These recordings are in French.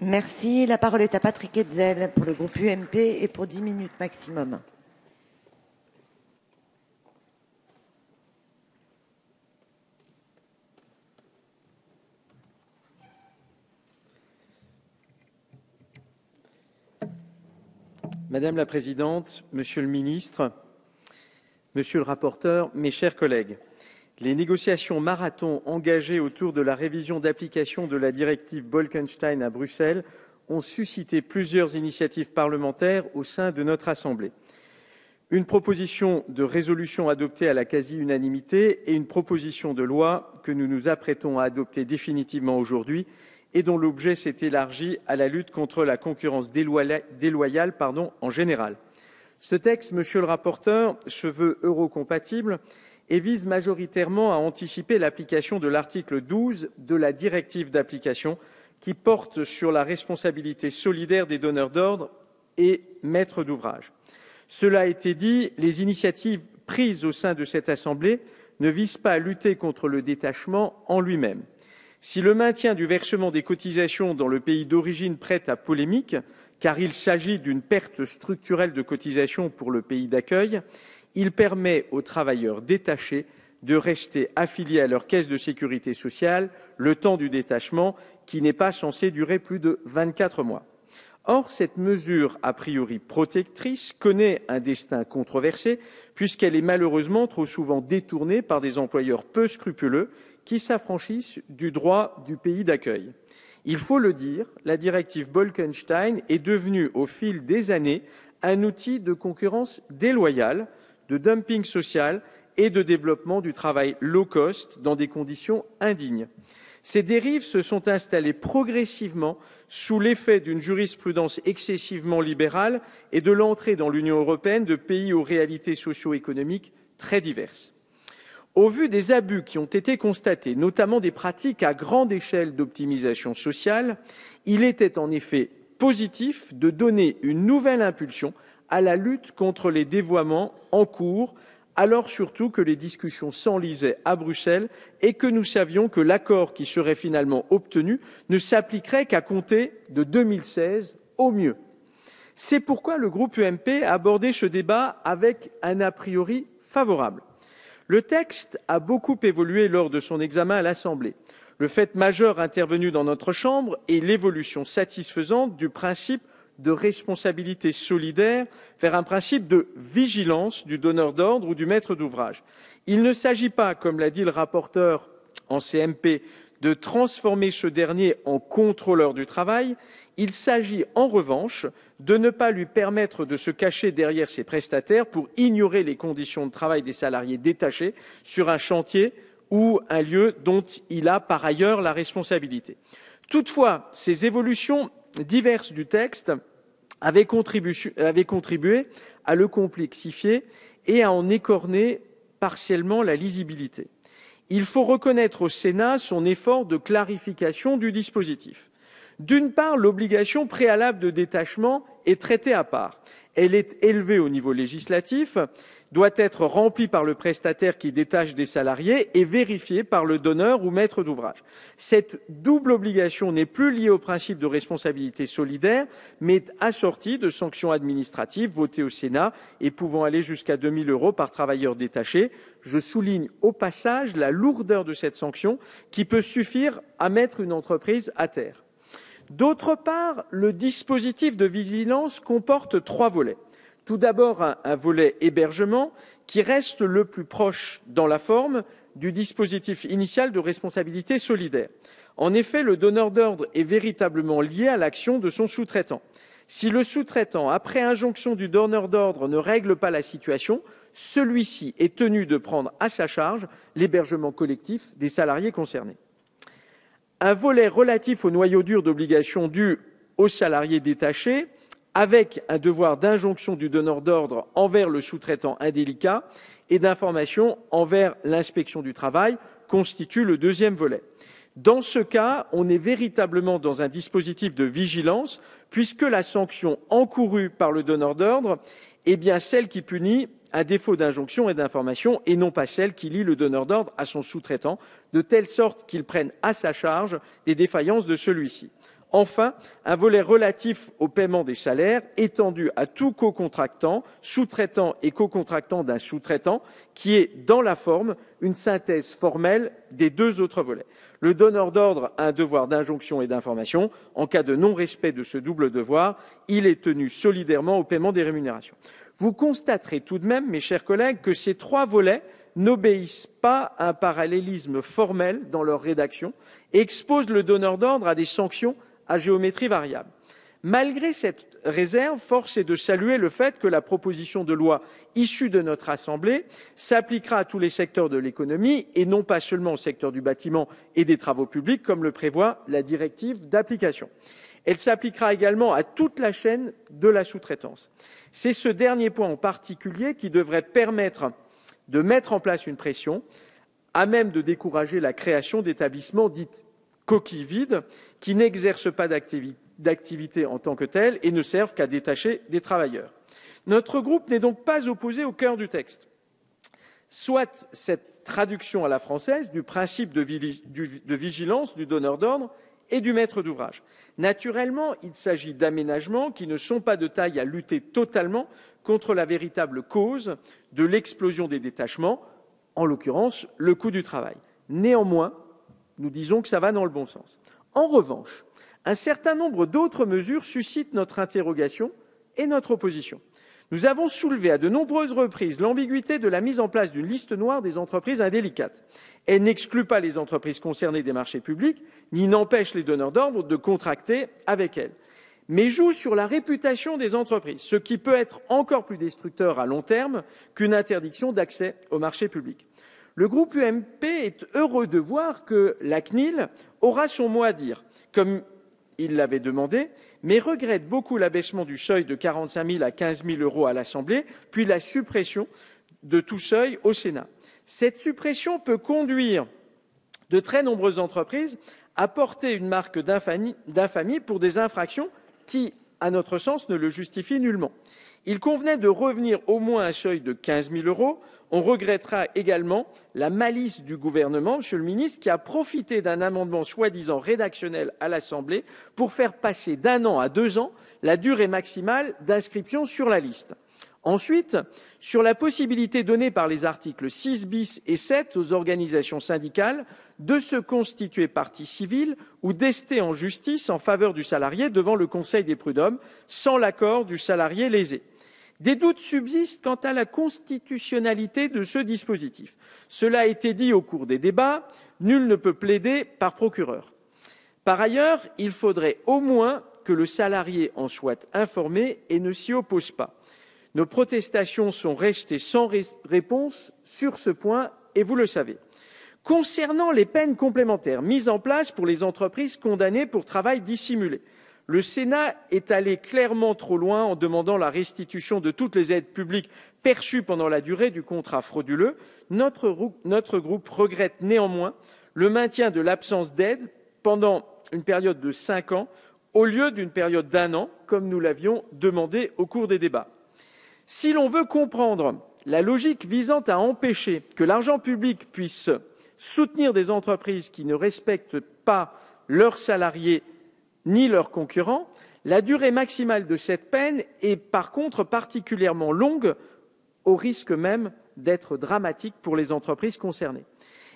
Merci. La parole est à Patrick Hetzel pour le groupe UMP et pour 10 minutes maximum. Madame la Présidente, Monsieur le Ministre, Monsieur le rapporteur, mes chers collègues, les négociations marathon engagées autour de la révision d'application de la directive Bolkestein à Bruxelles ont suscité plusieurs initiatives parlementaires au sein de notre Assemblée. Une proposition de résolution adoptée à la quasi-unanimité et une proposition de loi que nous nous apprêtons à adopter définitivement aujourd'hui et dont l'objet s'est élargi à la lutte contre la concurrence déloyale en général. Ce texte, Monsieur le rapporteur, se veut eurocompatible et vise majoritairement à anticiper l'application de l'article 12 de la directive d'application qui porte sur la responsabilité solidaire des donneurs d'ordre et maîtres d'ouvrage. Cela a été dit, les initiatives prises au sein de cette Assemblée ne visent pas à lutter contre le détachement en lui-même. Si le maintien du versement des cotisations dans le pays d'origine prête à polémique, car il s'agit d'une perte structurelle de cotisations pour le pays d'accueil, il permet aux travailleurs détachés de rester affiliés à leur caisse de sécurité sociale le temps du détachement, qui n'est pas censé durer plus de 24 mois. Or, cette mesure a priori protectrice connaît un destin controversé, puisqu'elle est malheureusement trop souvent détournée par des employeurs peu scrupuleux qui s'affranchissent du droit du pays d'accueil. Il faut le dire, la directive Bolkestein est devenue au fil des années un outil de concurrence déloyale, de dumping social et de développement du travail low cost dans des conditions indignes. Ces dérives se sont installées progressivement sous l'effet d'une jurisprudence excessivement libérale et de l'entrée dans l'Union européenne de pays aux réalités socio-économiques très diverses. Au vu des abus qui ont été constatés, notamment des pratiques à grande échelle d'optimisation sociale, il était en effet positif de donner une nouvelle impulsion à la lutte contre les dévoiements en cours, alors surtout que les discussions s'enlisaient à Bruxelles et que nous savions que l'accord qui serait finalement obtenu ne s'appliquerait qu'à compter de 2016 au mieux. C'est pourquoi le groupe UMP a abordé ce débat avec un a priori favorable. Le texte a beaucoup évolué lors de son examen à l'Assemblée. Le fait majeur intervenu dans notre Chambre est l'évolution satisfaisante du principe de responsabilité solidaire vers un principe de vigilance du donneur d'ordre ou du maître d'ouvrage. Il ne s'agit pas, comme l'a dit le rapporteur en CMP, de transformer ce dernier en contrôleur du travail. Il s'agit en revanche de ne pas lui permettre de se cacher derrière ses prestataires pour ignorer les conditions de travail des salariés détachés sur un chantier ou un lieu dont il a par ailleurs la responsabilité. Toutefois, ces évolutions diverses du texte avaient contribué à le complexifier et à en écorner partiellement la lisibilité. Il faut reconnaître au Sénat son effort de clarification du dispositif. D'une part, l'obligation préalable de détachement est traitée à part. Elle est élevée au niveau législatif, doit être remplie par le prestataire qui détache des salariés et vérifiée par le donneur ou maître d'ouvrage. Cette double obligation n'est plus liée au principe de responsabilité solidaire, mais est assortie de sanctions administratives votées au Sénat et pouvant aller jusqu'à 2 000 € par travailleur détaché. Je souligne au passage la lourdeur de cette sanction qui peut suffire à mettre une entreprise à terre. D'autre part, le dispositif de vigilance comporte 3 volets. Tout d'abord, un volet hébergement qui reste le plus proche dans la forme du dispositif initial de responsabilité solidaire. En effet, le donneur d'ordre est véritablement lié à l'action de son sous-traitant. Si le sous-traitant, après injonction du donneur d'ordre, ne règle pas la situation, celui-ci est tenu de prendre à sa charge l'hébergement collectif des salariés concernés. Un volet relatif au noyau dur d'obligations dues aux salariés détachés, avec un devoir d'injonction du donneur d'ordre envers le sous-traitant indélicat et d'information envers l'inspection du travail, constitue le deuxième volet. Dans ce cas, on est véritablement dans un dispositif de vigilance, puisque la sanction encourue par le donneur d'ordre est bien celle qui punit un défaut d'injonction et d'information, et non pas celle qui lie le donneur d'ordre à son sous-traitant, de telle sorte qu'il prenne à sa charge des défaillances de celui-ci. Enfin, un volet relatif au paiement des salaires étendu à tout co-contractant, sous-traitant et co-contractant d'un sous-traitant, qui est, dans la forme, une synthèse formelle des deux autres volets. Le donneur d'ordre a un devoir d'injonction et d'information. En cas de non-respect de ce double devoir, il est tenu solidairement au paiement des rémunérations. Vous constaterez tout de même, mes chers collègues, que ces trois volets n'obéissent pas à un parallélisme formel dans leur rédaction et exposent le donneur d'ordre à des sanctions à géométrie variable. Malgré cette réserve, force est de saluer le fait que la proposition de loi issue de notre Assemblée s'appliquera à tous les secteurs de l'économie et non pas seulement au secteur du bâtiment et des travaux publics, comme le prévoit la directive d'application. Elle s'appliquera également à toute la chaîne de la sous-traitance. C'est ce dernier point en particulier qui devrait permettre de mettre en place une pression à même de décourager la création d'établissements dits coquilles vides qui n'exercent pas d'activité en tant que telle et ne servent qu'à détacher des travailleurs. Notre groupe n'est donc pas opposé au cœur du texte, soit cette traduction à la française du principe de vigilance du donneur d'ordre et du maître d'ouvrage. Naturellement, il s'agit d'aménagements qui ne sont pas de taille à lutter totalement contre la véritable cause de l'explosion des détachements, en l'occurrence le coût du travail. Néanmoins, nous disons que ça va dans le bon sens. En revanche, un certain nombre d'autres mesures suscitent notre interrogation et notre opposition. Nous avons soulevé à de nombreuses reprises l'ambiguïté de la mise en place d'une liste noire des entreprises indélicates. Elle n'exclut pas les entreprises concernées des marchés publics, ni n'empêche les donneurs d'ordre de contracter avec elles, mais joue sur la réputation des entreprises, ce qui peut être encore plus destructeur à long terme qu'une interdiction d'accès aux marchés publics. Le groupe UMP est heureux de voir que la CNIL aura son mot à dire, comme il l'avait demandé, mais regrette beaucoup l'abaissement du seuil de 45 000 à 15 000 euros à l'Assemblée, puis la suppression de tout seuil au Sénat. Cette suppression peut conduire de très nombreuses entreprises à porter une marque d'infamie pour des infractions qui, à notre sens, ne le justifient nullement. Il convenait de revenir au moins à un seuil de 15 000 euros. On regrettera également la malice du gouvernement, Monsieur le ministre, qui a profité d'un amendement soi-disant rédactionnel à l'Assemblée pour faire passer d'1 an à 2 ans la durée maximale d'inscription sur la liste. Ensuite, sur la possibilité donnée par les articles 6 bis et 7 aux organisations syndicales de se constituer partie civile ou d'ester en justice en faveur du salarié devant le Conseil des prud'hommes sans l'accord du salarié lésé. Des doutes subsistent quant à la constitutionnalité de ce dispositif. Cela a été dit au cours des débats, nul ne peut plaider par procureur. Par ailleurs, il faudrait au moins que le salarié en soit informé et ne s'y oppose pas. Nos protestations sont restées sans réponse sur ce point, et vous le savez. Concernant les peines complémentaires mises en place pour les entreprises condamnées pour travail dissimulé, le Sénat est allé clairement trop loin en demandant la restitution de toutes les aides publiques perçues pendant la durée du contrat frauduleux. Notre groupe regrette néanmoins le maintien de l'absence d'aide pendant une période de 5 ans au lieu d'une période d'1 an, comme nous l'avions demandé au cours des débats. Si l'on veut comprendre la logique visant à empêcher que l'argent public puisse soutenir des entreprises qui ne respectent pas leurs salariés ni leurs concurrents, la durée maximale de cette peine est par contre particulièrement longue, au risque même d'être dramatique pour les entreprises concernées.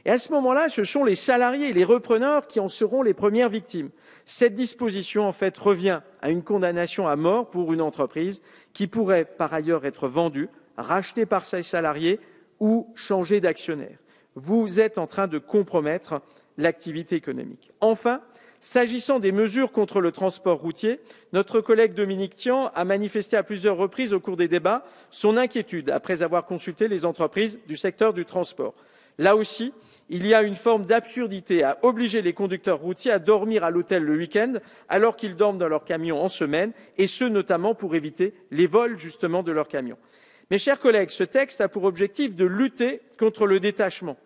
Et à ce moment-là, ce sont les salariés et les repreneurs qui en seront les premières victimes. Cette disposition, en fait, revient à une condamnation à mort pour une entreprise qui pourrait par ailleurs être vendue, rachetée par ses salariés ou changer d'actionnaire. Vous êtes en train de compromettre l'activité économique. Enfin, s'agissant des mesures contre le transport routier, notre collègue Dominique Tian a manifesté à plusieurs reprises au cours des débats son inquiétude après avoir consulté les entreprises du secteur du transport. Là aussi, il y a une forme d'absurdité à obliger les conducteurs routiers à dormir à l'hôtel le week-end alors qu'ils dorment dans leur camion en semaine, et ce notamment pour éviter les vols justement de leur camion. Mes chers collègues, ce texte a pour objectif de lutter contre le détachement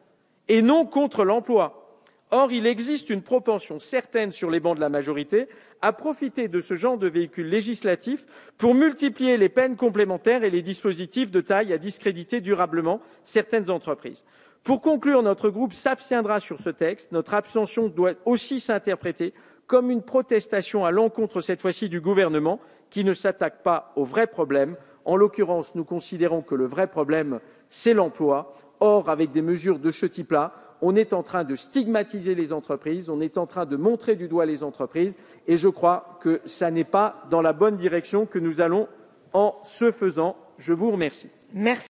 et non contre l'emploi. Or, il existe une propension certaine sur les bancs de la majorité à profiter de ce genre de véhicule législatif pour multiplier les peines complémentaires et les dispositifs de taille à discréditer durablement certaines entreprises. Pour conclure, notre groupe s'abstiendra sur ce texte. Notre abstention doit aussi s'interpréter comme une protestation à l'encontre, cette fois-ci, du gouvernement qui ne s'attaque pas au vrai problème. En l'occurrence, nous considérons que le vrai problème, c'est l'emploi. Or, avec des mesures de ce type-là, on est en train de stigmatiser les entreprises, on est en train de montrer du doigt les entreprises, et je crois que ça n'est pas dans la bonne direction que nous allons en ce faisant. Je vous remercie. Merci.